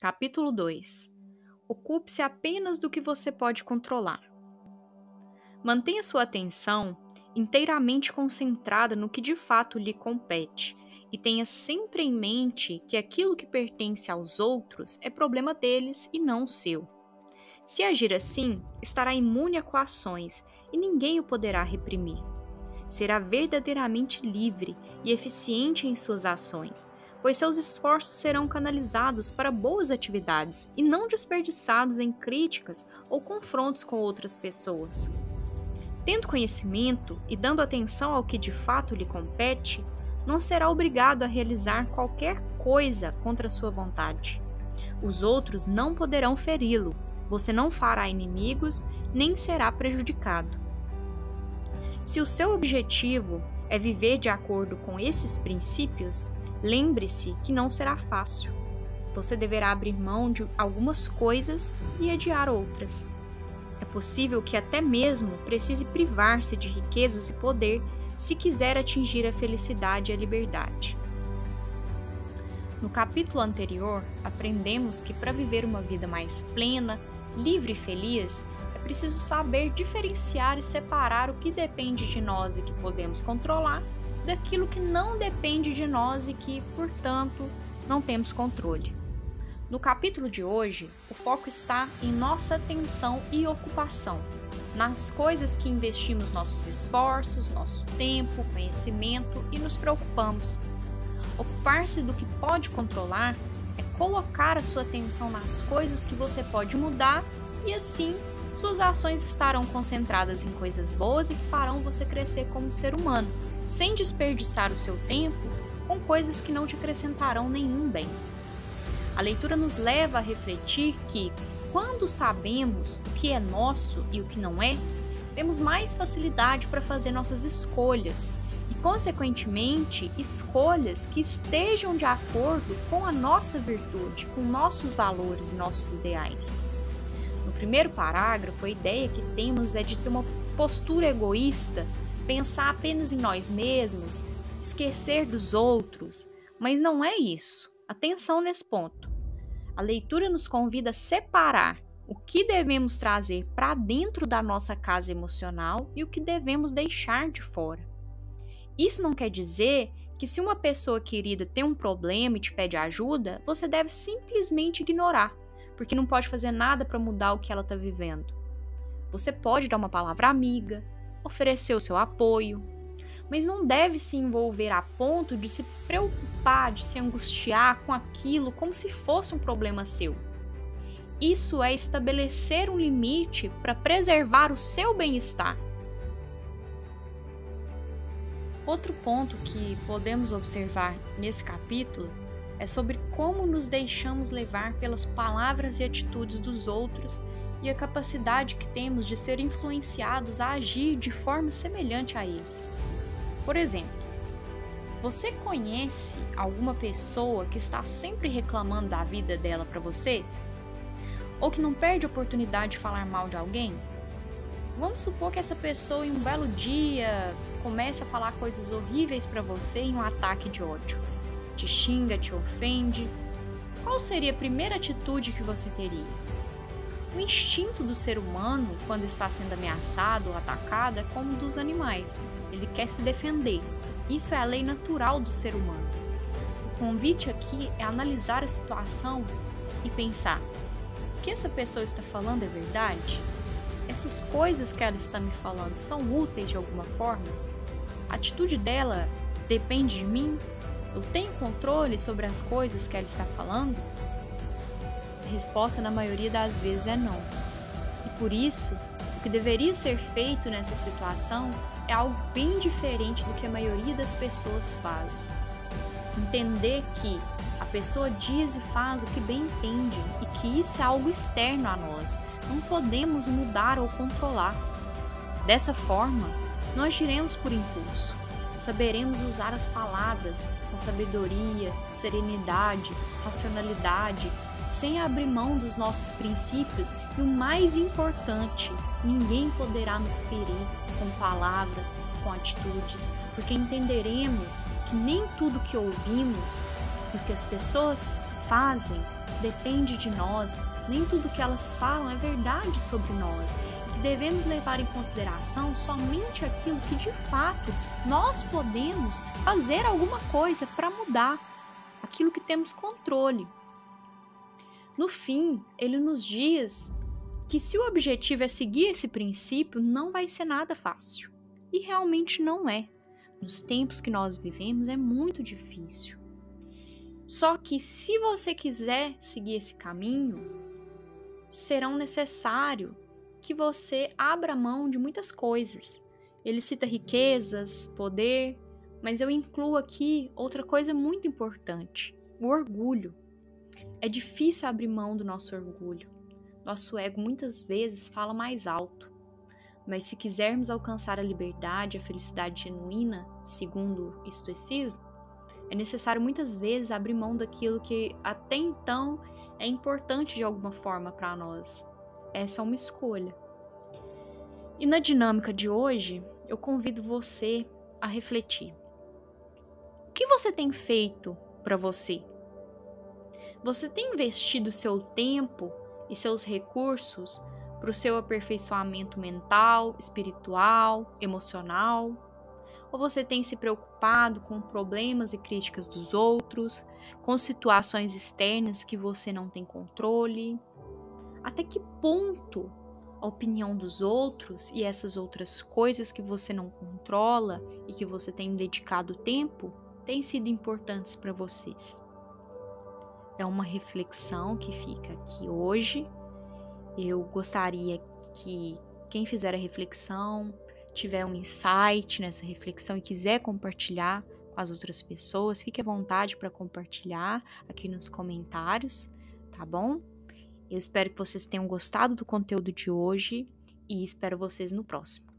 Capítulo 2. Ocupe-se apenas do que você pode controlar. Mantenha sua atenção inteiramente concentrada no que de fato lhe compete e tenha sempre em mente que aquilo que pertence aos outros é problema deles e não seu. Se agir assim, estará imune a coações e ninguém o poderá reprimir. Será verdadeiramente livre e eficiente em suas ações, pois seus esforços serão canalizados para boas atividades e não desperdiçados em críticas ou confrontos com outras pessoas. Tendo conhecimento e dando atenção ao que de fato lhe compete, não será obrigado a realizar qualquer coisa contra sua vontade. Os outros não poderão feri-lo, você não fará inimigos nem será prejudicado. Se o seu objetivo é viver de acordo com esses princípios, lembre-se que não será fácil. Você deverá abrir mão de algumas coisas e adiar outras. É possível que até mesmo precise privar-se de riquezas e poder se quiser atingir a felicidade e a liberdade. No capítulo anterior, aprendemos que para viver uma vida mais plena, livre e feliz, é preciso saber diferenciar e separar o que depende de nós e que podemos controlar daquilo que não depende de nós e que, portanto, não temos controle. No capítulo de hoje, o foco está em nossa atenção e ocupação, nas coisas que investimos nossos esforços, nosso tempo, conhecimento e nos preocupamos. Ocupar-se do que pode controlar é colocar a sua atenção nas coisas que você pode mudar e assim suas ações estarão concentradas em coisas boas e que farão você crescer como ser humano, sem desperdiçar o seu tempo com coisas que não te acrescentarão nenhum bem. A leitura nos leva a refletir que, quando sabemos o que é nosso e o que não é, temos mais facilidade para fazer nossas escolhas e, consequentemente, escolhas que estejam de acordo com a nossa virtude, com nossos valores e nossos ideais. No primeiro parágrafo, a ideia que temos é de ter uma postura egoísta, pensar apenas em nós mesmos, esquecer dos outros, mas não é isso. Atenção nesse ponto. A leitura nos convida a separar o que devemos trazer para dentro da nossa casa emocional e o que devemos deixar de fora. Isso não quer dizer que se uma pessoa querida tem um problema e te pede ajuda, você deve simplesmente ignorar, porque não pode fazer nada para mudar o que ela está vivendo. Você pode dar uma palavra amiga, oferecer o seu apoio, mas não deve se envolver a ponto de se preocupar, de se angustiar com aquilo como se fosse um problema seu. Isso é estabelecer um limite para preservar o seu bem-estar. Outro ponto que podemos observar nesse capítulo é sobre como nos deixamos levar pelas palavras e atitudes dos outros e a capacidade que temos de ser influenciados a agir de forma semelhante a eles. Por exemplo, você conhece alguma pessoa que está sempre reclamando da vida dela para você? Ou que não perde a oportunidade de falar mal de alguém? Vamos supor que essa pessoa em um belo dia comece a falar coisas horríveis para você em um ataque de ódio. Te xinga, te ofende. Qual seria a primeira atitude que você teria? O instinto do ser humano, quando está sendo ameaçado ou atacado, é como o dos animais. Ele quer se defender. Isso é a lei natural do ser humano. O convite aqui é analisar a situação e pensar: o que essa pessoa está falando é verdade? Essas coisas que ela está me falando são úteis de alguma forma? A atitude dela depende de mim? Eu tenho controle sobre as coisas que ela está falando? A resposta na maioria das vezes é não. E por isso, o que deveria ser feito nessa situação é algo bem diferente do que a maioria das pessoas faz. Entender que a pessoa diz e faz o que bem entende e que isso é algo externo a nós. Não podemos mudar ou controlar. Dessa forma, nós agiremos por impulso. Saberemos usar as palavras com sabedoria, serenidade, racionalidade, sem abrir mão dos nossos princípios e o mais importante, ninguém poderá nos ferir com palavras, com atitudes, porque entenderemos que nem tudo que ouvimos e que as pessoas fazem depende de nós, nem tudo que elas falam é verdade sobre nós, e que devemos levar em consideração somente aquilo que de fato nós podemos fazer alguma coisa para mudar, aquilo que temos controle. No fim, ele nos diz que se o objetivo é seguir esse princípio, não vai ser nada fácil. E realmente não é. Nos tempos que nós vivemos é muito difícil. Só que se você quiser seguir esse caminho, será necessário que você abra mão de muitas coisas. Ele cita riquezas, poder, mas eu incluo aqui outra coisa muito importante: o orgulho. É difícil abrir mão do nosso orgulho. Nosso ego muitas vezes fala mais alto. Mas se quisermos alcançar a liberdade e a felicidade genuína, segundo o estoicismo, é necessário muitas vezes abrir mão daquilo que até então é importante de alguma forma para nós. Essa é uma escolha. E na dinâmica de hoje, eu convido você a refletir. O que você tem feito para você? Você tem investido seu tempo e seus recursos para o seu aperfeiçoamento mental, espiritual, emocional? Ou você tem se preocupado com problemas e críticas dos outros, com situações externas que você não tem controle? Até que ponto a opinião dos outros e essas outras coisas que você não controla e que você tem dedicado tempo têm sido importantes para vocês? É uma reflexão que fica aqui hoje. Eu gostaria que quem fizer a reflexão tiver um insight nessa reflexão e quiser compartilhar com as outras pessoas, fique à vontade para compartilhar aqui nos comentários, tá bom? Eu espero que vocês tenham gostado do conteúdo de hoje e espero vocês no próximo.